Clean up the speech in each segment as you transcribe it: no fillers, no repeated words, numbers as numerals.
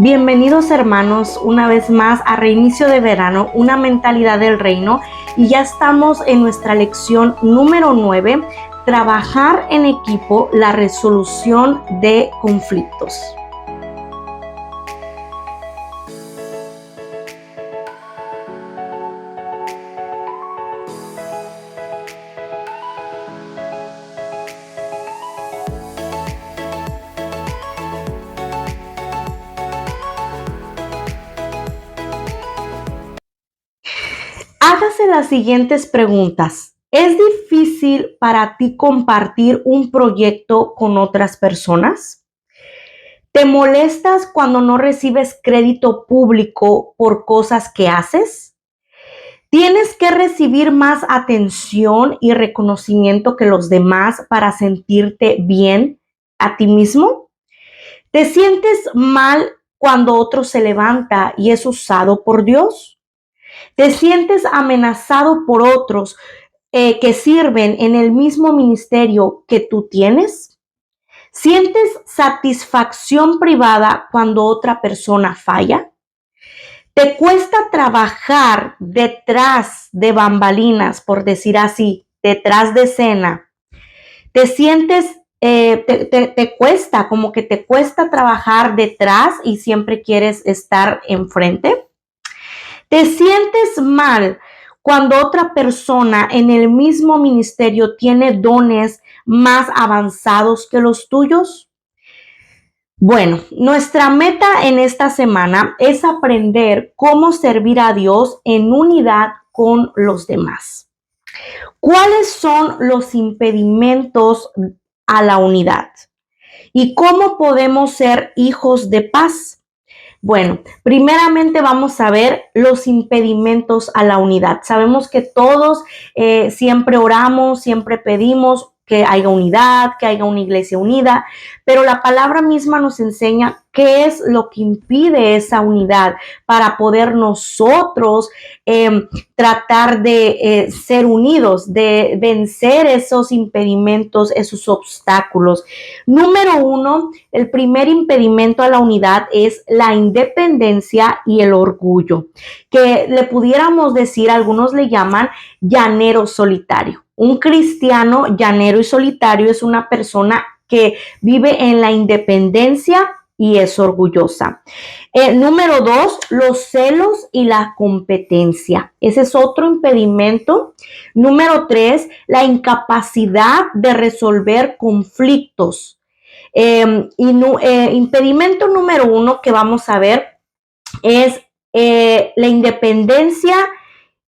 Bienvenidos hermanos una vez más a Reinicio de Verano, una mentalidad del reino, y ya estamos en nuestra lección número 9, trabajar en equipo, la resolución de conflictos. Hágase las siguientes preguntas. ¿Es difícil para ti compartir un proyecto con otras personas? ¿Te molestas cuando no recibes crédito público por cosas que haces? ¿Tienes que recibir más atención y reconocimiento que los demás para sentirte bien a ti mismo? ¿Te sientes mal cuando otro se levanta y es usado por Dios? ¿Te sientes amenazado por otros que sirven en el mismo ministerio que tú tienes? ¿Sientes satisfacción privada cuando otra persona falla? ¿Te cuesta trabajar detrás de bambalinas, por decir así, detrás de escena? ¿Te sientes, te cuesta, como que te cuesta trabajar detrás y siempre quieres estar enfrente? ¿Te sientes mal cuando otra persona en el mismo ministerio tiene dones más avanzados que los tuyos? Bueno, nuestra meta en esta semana es aprender cómo servir a Dios en unidad con los demás. ¿Cuáles son los impedimentos a la unidad? ¿Y cómo podemos ser hijos de paz? Bueno, primeramente vamos a ver los impedimentos a la unidad. Sabemos que todos siempre oramos, siempre pedimos que haya unidad, que haya una iglesia unida, pero la palabra misma nos enseña qué es lo que impide esa unidad para poder nosotros tratar de ser unidos, de vencer esos impedimentos, esos obstáculos. Número 1, el primer impedimento a la unidad es la independencia y el orgullo, que le pudiéramos decir, algunos le llaman llanero solitario. Un cristiano llanero y solitario es una persona que vive en la independencia y es orgullosa. Número 2, los celos y la competencia. Ese es otro impedimento. Número 3, la incapacidad de resolver conflictos. Impedimento número 1 que vamos a ver es la independencia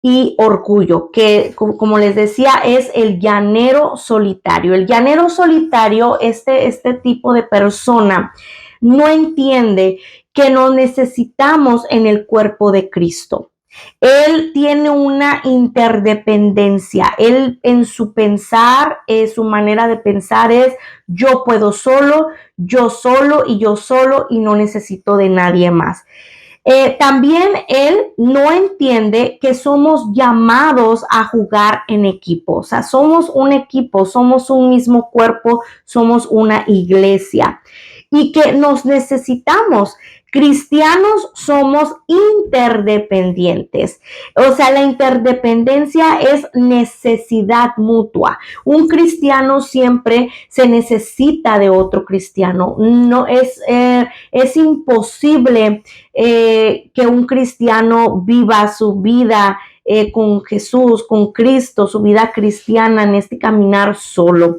y orgullo, que como les decía es el llanero solitario. El llanero solitario, este tipo de persona no entiende que nos necesitamos en el cuerpo de Cristo. Él tiene una interdependencia. Él en su pensar, su manera de pensar es yo puedo solo, yo solo y yo solo y no necesito de nadie más. También él no entiende que somos llamados a jugar en equipo. O sea, somos un equipo, somos un mismo cuerpo, somos una iglesia y que nos necesitamos. Cristianos somos interdependientes. O sea, la interdependencia es necesidad mutua. Un cristiano siempre se necesita de otro cristiano. No es imposible que un cristiano viva su vida con Jesús, con Cristo, su vida cristiana en este caminar solo.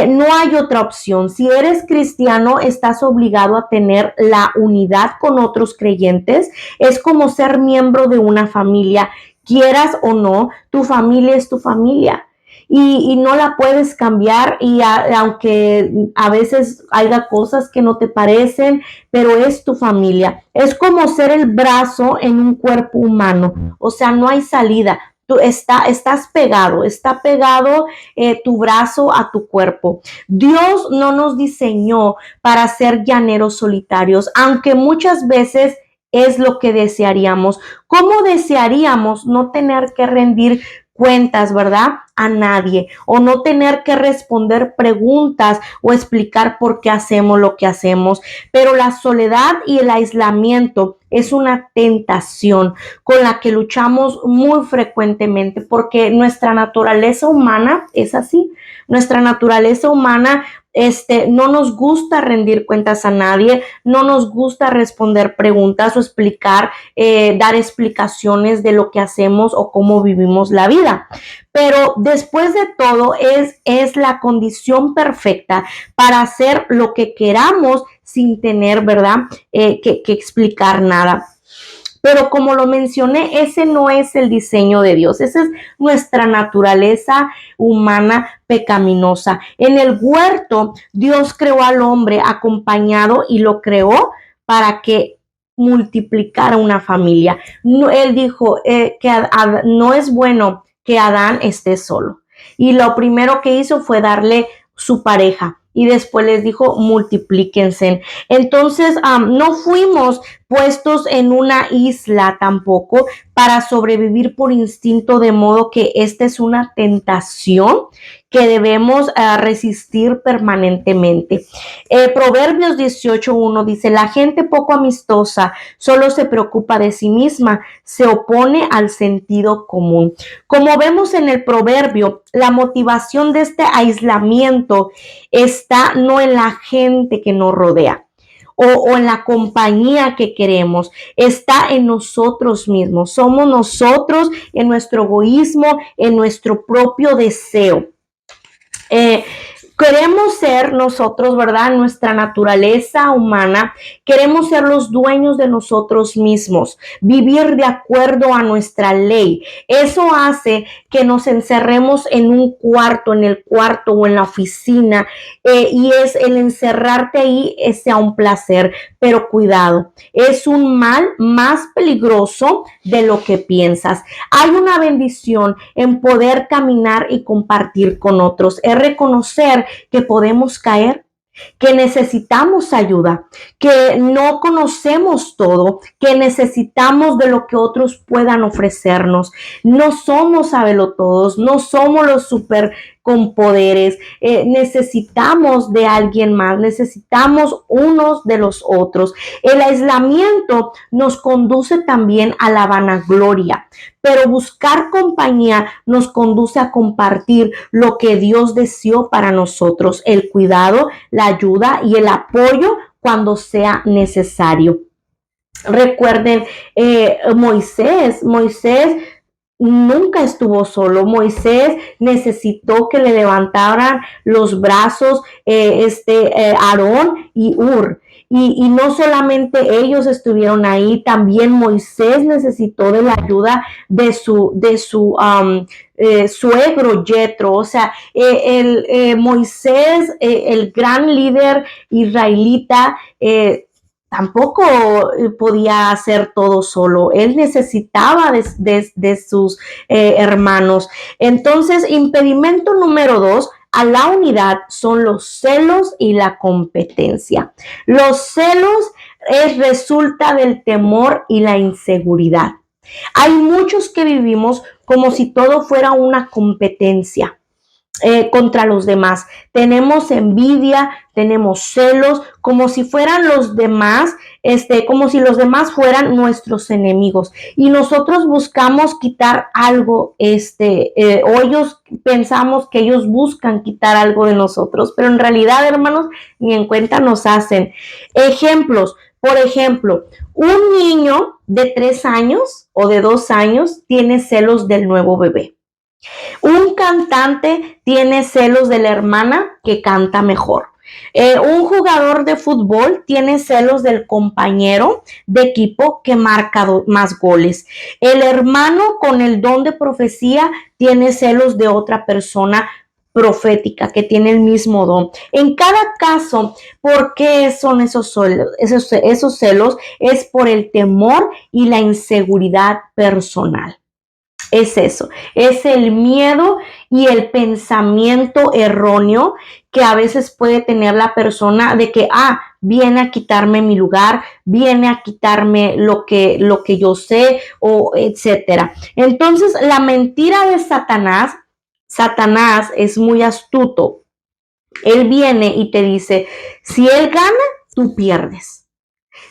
No hay otra opción. Si eres cristiano, estás obligado a tener la unidad con otros creyentes. Es como ser miembro de una familia. Quieras o no, tu familia es tu familia. Y no la puedes cambiar y aunque a veces haya cosas que no te parecen, pero es tu familia. Es como ser el brazo en un cuerpo humano, o sea, no hay salida. Tú estás pegado, está pegado tu brazo a tu cuerpo. Dios no nos diseñó para ser llaneros solitarios, aunque muchas veces es lo que desearíamos. ¿Cómo desearíamos no tener que rendir cuentas, ¿verdad? A nadie, o no tener que responder preguntas o explicar por qué hacemos lo que hacemos. Pero la soledad y el aislamiento es una tentación con la que luchamos muy frecuentemente, porque nuestra naturaleza humana es así. Nuestra naturaleza humana no nos gusta rendir cuentas a nadie, no nos gusta responder preguntas o dar explicaciones de lo que hacemos o cómo vivimos la vida. Pero después de todo es la condición perfecta para hacer lo que queramos sin tener, ¿verdad? Que explicar nada. Pero como lo mencioné, ese no es el diseño de Dios. Esa es nuestra naturaleza humana pecaminosa. En el huerto, Dios creó al hombre acompañado y lo creó para que multiplicara una familia. No, él dijo que no es bueno que Adán esté solo. Y lo primero que hizo fue darle su pareja. Y después les dijo, multiplíquense. Entonces, no fuimos puestos en una isla tampoco para sobrevivir por instinto, de modo que esta es una tentación que debemos resistir permanentemente. Proverbios 18:1 dice, la gente poco amistosa solo se preocupa de sí misma, se opone al sentido común. Como vemos en el proverbio, la motivación de este aislamiento está no en la gente que nos rodea, o en la compañía que queremos, está en nosotros mismos. Somos nosotros, en nuestro egoísmo, en nuestro propio deseo. Queremos ser nosotros, ¿verdad? Nuestra naturaleza humana, queremos ser los dueños de nosotros mismos, vivir de acuerdo a nuestra ley. Eso hace que nos encerremos en un cuarto, en el cuarto o en la oficina, y es el encerrarte ahí sea un placer, pero cuidado, es un mal más peligroso de lo que piensas. Hay una bendición en poder caminar y compartir con otros, es reconocer que podemos caer, que necesitamos ayuda, que no conocemos todo, que necesitamos de lo que otros puedan ofrecernos. No somos sabelotodos, no somos los super con poderes, necesitamos de alguien más, necesitamos unos de los otros. El aislamiento nos conduce también a la vanagloria, pero buscar compañía nos conduce a compartir lo que Dios deseó para nosotros, el cuidado, la ayuda y el apoyo cuando sea necesario. Recuerden, Moisés nunca estuvo solo. Moisés necesitó que le levantaran los brazos Aarón y Hur. Y no solamente ellos estuvieron ahí, también Moisés necesitó de la ayuda de su suegro Yetro. O sea, Moisés, el gran líder israelita, tampoco podía hacer todo solo. Él necesitaba de sus hermanos. Entonces, impedimento número 2 a la unidad son los celos y la competencia. Los celos resulta del temor y la inseguridad. Hay muchos que vivimos como si todo fuera una competencia. Contra los demás. Tenemos envidia, tenemos celos, como si fueran los demás, como si los demás fueran nuestros enemigos. Y nosotros buscamos quitar algo, o ellos pensamos que ellos buscan quitar algo de nosotros, pero en realidad, hermanos, ni en cuenta nos hacen. Ejemplos. Por ejemplo, un niño de 3 años o de 2 años tiene celos del nuevo bebé. Un cantante tiene celos de la hermana que canta mejor. Un jugador de fútbol tiene celos del compañero de equipo que marca más goles. El hermano con el don de profecía tiene celos de otra persona profética que tiene el mismo don. En cada caso, ¿por qué son esos celos? Es por el temor y la inseguridad personal. Es eso, es el miedo y el pensamiento erróneo que a veces puede tener la persona de que, viene a quitarme mi lugar, viene a quitarme lo que yo sé, o etcétera. Entonces, la mentira de Satanás es muy astuto. Él viene y te dice, si él gana, tú pierdes.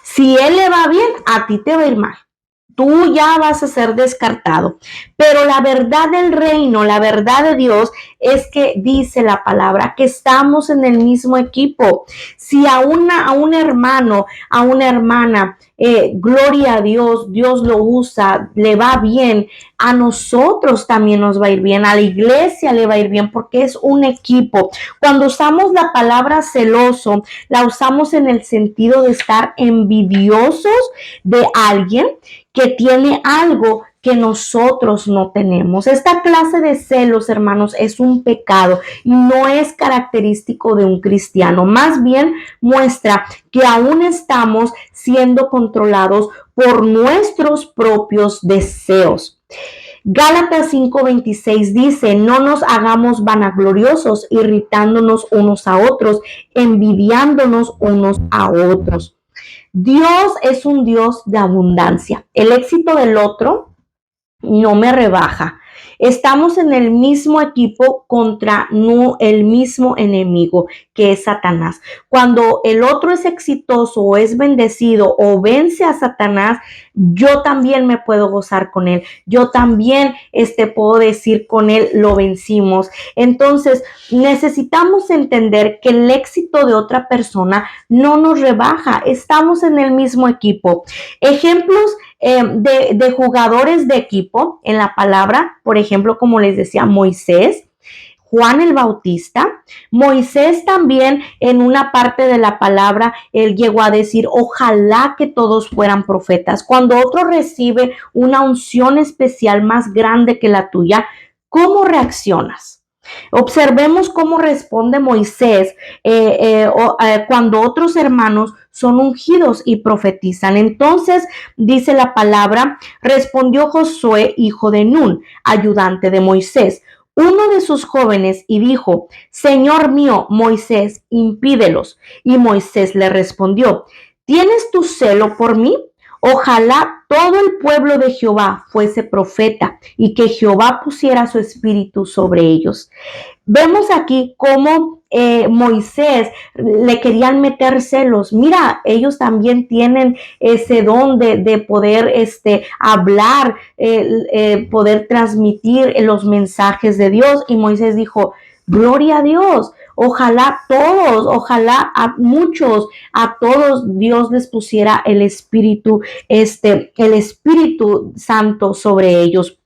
Si él le va bien, a ti te va a ir mal. Tú ya vas a ser descartado. Pero la verdad del reino, la verdad de Dios es que dice la palabra que estamos en el mismo equipo. Si a un hermano, a una hermana, gloria a Dios, Dios lo usa, le va bien, a nosotros también nos va a ir bien, a la iglesia le va a ir bien porque es un equipo. Cuando usamos la palabra celoso, la usamos en el sentido de estar envidiosos de alguien que tiene algo que nosotros no tenemos. Esta clase de celos, hermanos, es un pecado y no es característico de un cristiano. Más bien muestra que aún estamos siendo controlados por nuestros propios deseos. Gálatas 5:26 dice, no nos hagamos vanagloriosos, irritándonos unos a otros, envidiándonos unos a otros. Dios es un Dios de abundancia. El éxito del otro no me rebaja. Estamos en el mismo equipo contra el mismo enemigo que es Satanás. Cuando el otro es exitoso o es bendecido o vence a Satanás, yo también me puedo gozar con él. Yo también puedo decir con él lo vencimos. Entonces necesitamos entender que el éxito de otra persona no nos rebaja. Estamos en el mismo equipo. Ejemplos de jugadores de equipo en la palabra, por ejemplo, como les decía, Moisés, Juan el Bautista. Moisés también en una parte de la palabra, él llegó a decir, ojalá que todos fueran profetas. Cuando otro recibe una unción especial más grande que la tuya, ¿cómo reaccionas? Observemos cómo responde Moisés cuando otros hermanos son ungidos y profetizan. Entonces dice la palabra, respondió Josué, hijo de Nun, ayudante de Moisés, uno de sus jóvenes, y dijo, Señor mío, Moisés, impídelos. Y Moisés le respondió, ¿tienes tu celo por mí? Ojalá todo el pueblo de Jehová fuese profeta y que Jehová pusiera su espíritu sobre ellos. Vemos aquí cómo Moisés le querían meter celos. Mira, ellos también tienen ese don de poder hablar, poder transmitir los mensajes de Dios. Y Moisés dijo, gloria a Dios. Ojalá todos, ojalá a muchos, a todos Dios les pusiera el Espíritu Santo sobre ellos.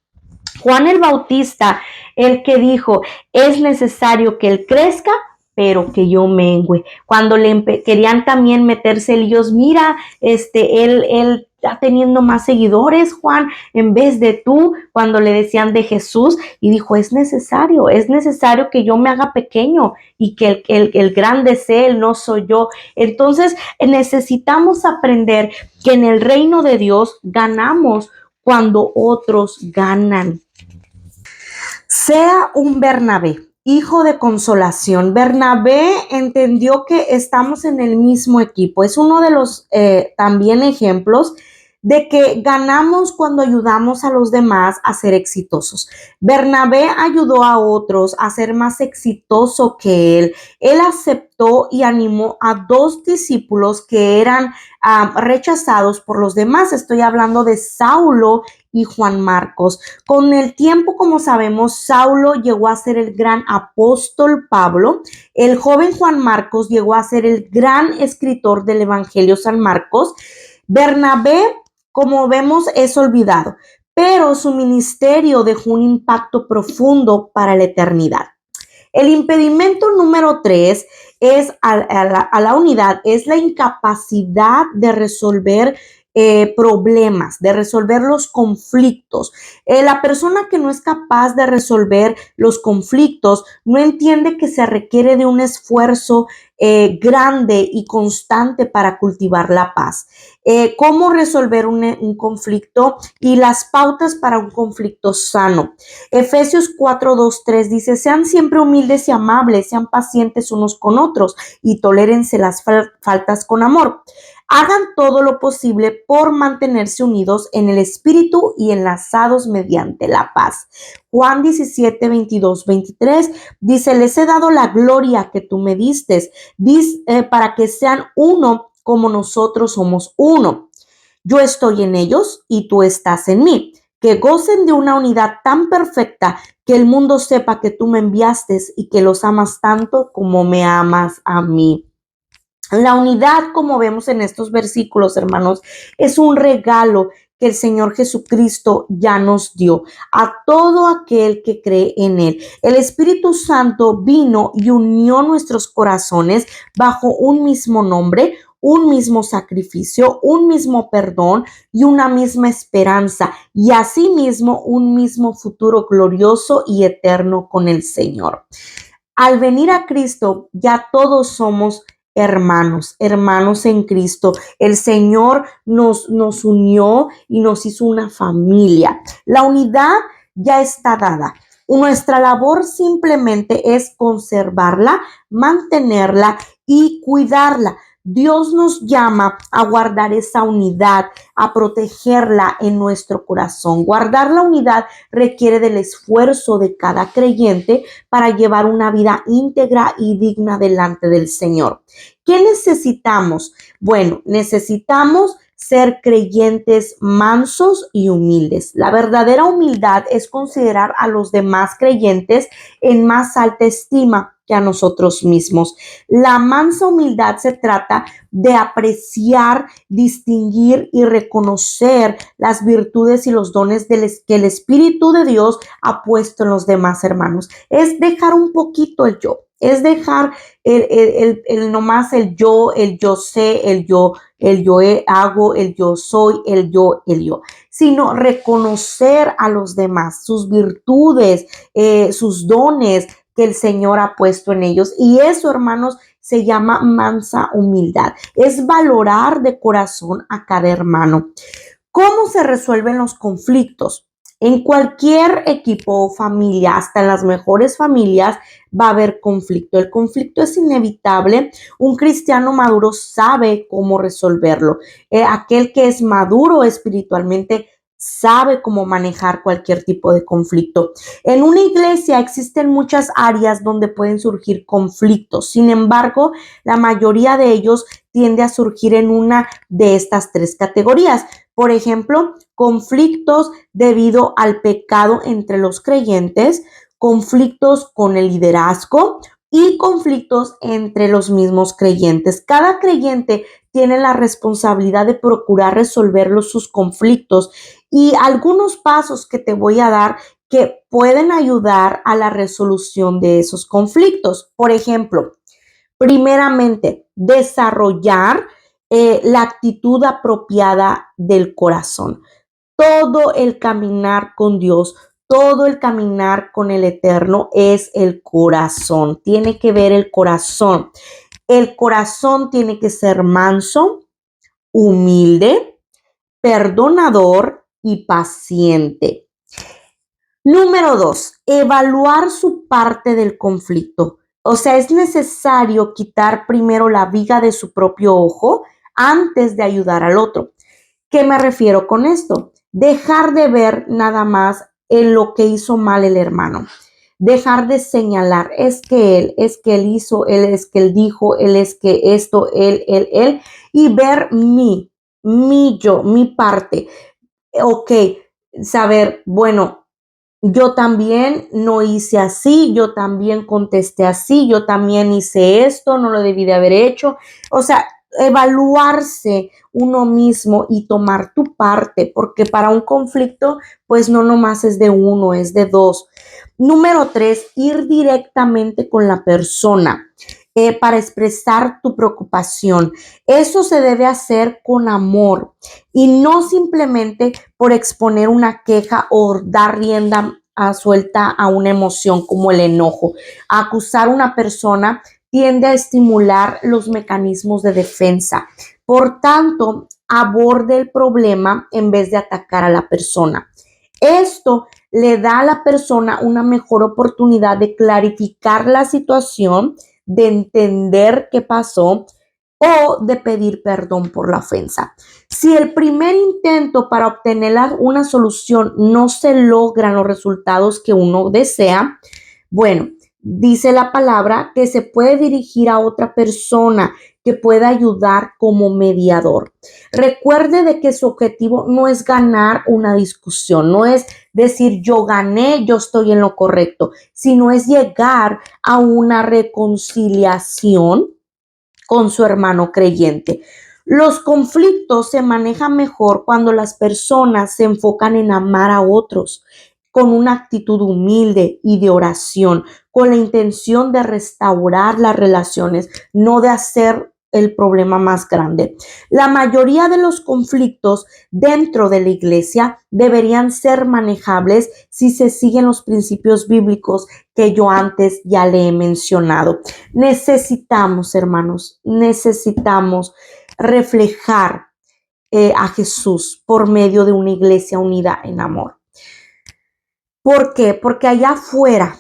Juan el Bautista, el que dijo, es necesario que él crezca, pero que yo mengüe. Cuando querían también meterse ellos, mira, él está teniendo más seguidores, Juan, en vez de tú, cuando le decían de Jesús, y dijo, es necesario que yo me haga pequeño y que el grande sea él, no soy yo. Entonces, necesitamos aprender que en el reino de Dios ganamos cuando otros ganan. Sea un Bernabé, hijo de consolación. Bernabé entendió que estamos en el mismo equipo. Es uno de los también ejemplos de que ganamos cuando ayudamos a los demás a ser exitosos. Bernabé ayudó a otros a ser más exitoso que él. Él aceptó y animó a dos discípulos que eran rechazados por los demás. Estoy hablando de Saulo y Juan Marcos. Con el tiempo, como sabemos, Saulo llegó a ser el gran apóstol Pablo. El joven Juan Marcos llegó a ser el gran escritor del Evangelio San Marcos. Bernabé, como vemos, es olvidado, pero su ministerio dejó un impacto profundo para la eternidad. El impedimento número 3 es a la unidad, es la incapacidad de resolver problemas, de resolver los conflictos. La persona que no es capaz de resolver los conflictos no entiende que se requiere de un esfuerzo grande y constante para cultivar la paz. Cómo resolver un conflicto y las pautas para un conflicto sano. Efesios 4, 2, 3 dice: sean siempre humildes y amables, sean pacientes unos con otros y tolérense las faltas con amor. Hagan todo lo posible por mantenerse unidos en el espíritu y enlazados mediante la paz. Juan 17, 22, 23 dice: les he dado la gloria que tú me diste, para que sean uno como nosotros somos uno. Yo estoy en ellos y tú estás en mí. Que gocen de una unidad tan perfecta que el mundo sepa que tú me enviaste y que los amas tanto como me amas a mí. La unidad, como vemos en estos versículos, hermanos, es un regalo que el Señor Jesucristo ya nos dio a todo aquel que cree en Él. El Espíritu Santo vino y unió nuestros corazones bajo un mismo nombre, un mismo sacrificio, un mismo perdón y una misma esperanza, y asimismo un mismo futuro glorioso y eterno con el Señor. Al venir a Cristo, ya todos somos hermanos en Cristo. El Señor nos unió y nos hizo una familia. La unidad ya está dada. Nuestra labor simplemente es conservarla, mantenerla y cuidarla. Dios nos llama a guardar esa unidad, a protegerla en nuestro corazón. Guardar la unidad requiere del esfuerzo de cada creyente para llevar una vida íntegra y digna delante del Señor. ¿Qué necesitamos? Bueno, necesitamos ser creyentes mansos y humildes. La verdadera humildad es considerar a los demás creyentes en más alta estima que a nosotros mismos. La mansa humildad se trata de apreciar, distinguir y reconocer las virtudes y los dones que el Espíritu de Dios ha puesto en los demás hermanos. Es dejar un poquito el yo, es dejar nomás el yo sé, el yo hago, el yo soy, el yo, sino reconocer a los demás, sus virtudes, sus dones que el Señor ha puesto en ellos. Y eso, hermanos, se llama mansa humildad. Es valorar de corazón a cada hermano. ¿Cómo se resuelven los conflictos? En cualquier equipo o familia, hasta en las mejores familias, va a haber conflicto. El conflicto es inevitable. Un cristiano maduro sabe cómo resolverlo. Aquel que es maduro espiritualmente sabe cómo manejar cualquier tipo de conflicto. En una iglesia existen muchas áreas donde pueden surgir conflictos. Sin embargo, la mayoría de ellos tiende a surgir en una de estas tres categorías. Por ejemplo, conflictos debido al pecado entre los creyentes, conflictos con el liderazgo y conflictos entre los mismos creyentes. Cada creyente tiene la responsabilidad de procurar resolver sus conflictos, y algunos pasos que te voy a dar que pueden ayudar a la resolución de esos conflictos. Por ejemplo, primeramente, desarrollar la actitud apropiada del corazón. Todo el caminar con Dios, todo el caminar con el Eterno es el corazón. Tiene que ver el corazón. El corazón tiene que ser manso, humilde, perdonador y paciente. Número 2, evaluar su parte del conflicto. O sea, es necesario quitar primero la viga de su propio ojo antes de ayudar al otro. ¿Qué me refiero con esto? Dejar de ver nada más en lo que hizo mal el hermano. Dejar de señalar, es que él hizo, él es que él dijo, él es que esto, él, y ver yo, mi parte. Ok, saber, bueno, yo también no hice así, yo también contesté así, yo también hice esto, no lo debí de haber hecho. O sea, evaluarse uno mismo y tomar tu parte, porque para un conflicto, pues no nomás es de uno, es de dos. Número 3, ir directamente con la persona. para expresar tu preocupación. Eso se debe hacer con amor y no simplemente por exponer una queja o dar rienda suelta a una emoción como el enojo. Acusar a una persona tiende a estimular los mecanismos de defensa. Por tanto, aborde el problema en vez de atacar a la persona. Esto le da a la persona una mejor oportunidad de clarificar la situación, de entender qué pasó o de pedir perdón por la ofensa. Si el primer intento para obtener una solución no se logran los resultados que uno desea, bueno, dice la palabra que se puede dirigir a otra persona que pueda ayudar como mediador. Recuerde de que su objetivo no es ganar una discusión, no es decir yo gané, yo estoy en lo correcto, sino es llegar a una reconciliación con su hermano creyente. Los conflictos se manejan mejor cuando las personas se enfocan en amar a otros con una actitud humilde y de oración, con la intención de restaurar las relaciones, no de hacer el problema más grande. La mayoría de los conflictos dentro de la iglesia deberían ser manejables si se siguen los principios bíblicos que yo antes ya le he mencionado. Necesitamos, hermanos, necesitamos reflejar a Jesús por medio de una iglesia unida en amor. ¿Por qué? Porque allá afuera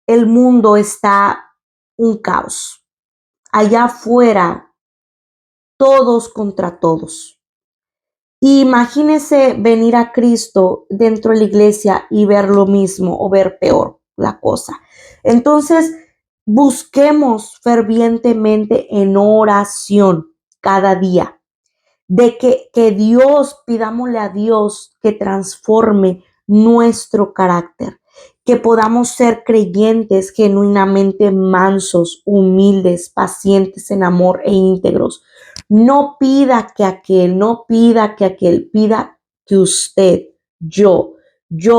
el mundo está un caos. Allá afuera todos contra todos. Imagínese venir a Cristo dentro de la iglesia y ver lo mismo o ver peor la cosa. Entonces, busquemos fervientemente en oración cada día de que Dios, pidámosle a Dios que transforme nuestro carácter, que podamos ser creyentes genuinamente mansos, humildes, pacientes en amor e íntegros. No pida que aquel, no pida que aquel, pida que usted, yo,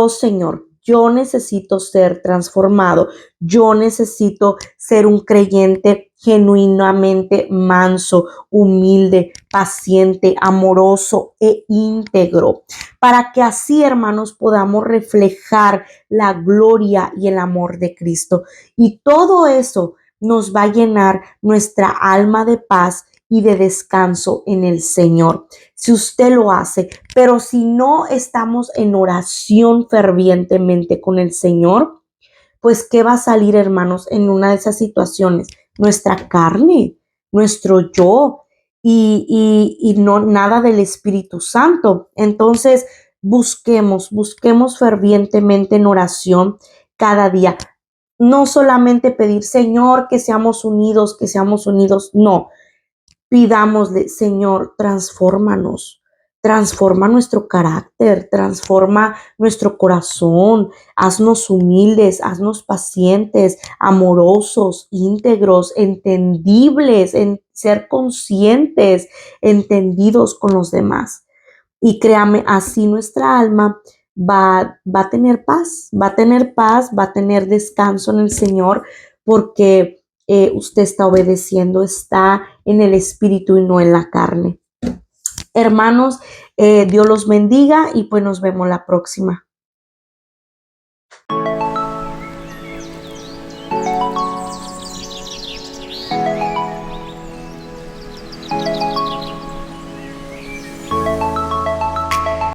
Señor, yo necesito ser transformado. Yo necesito ser un creyente genuinamente manso, humilde, paciente, amoroso e íntegro, para que así, hermanos, podamos reflejar la gloria y el amor de Cristo. Y todo eso nos va a llenar nuestra alma de paz y de descanso en el Señor, si usted lo hace. Pero si no estamos en oración fervientemente con el Señor, pues ¿qué va a salir, hermanos, en una de esas situaciones? Nuestra carne, nuestro yo y no nada del Espíritu Santo. Entonces, busquemos fervientemente en oración cada día. No solamente pedir, Señor, que seamos unidos, no. Pidámosle, Señor, transfórmanos, transforma nuestro carácter, transforma nuestro corazón, haznos humildes, haznos pacientes, amorosos, íntegros, entendibles, en ser conscientes, entendidos con los demás. Y créame, así nuestra alma va a tener paz, va a tener paz, va a tener descanso en el Señor, porque usted está obedeciendo, está en el espíritu y no en la carne. Hermanos, Dios los bendiga y pues nos vemos la próxima.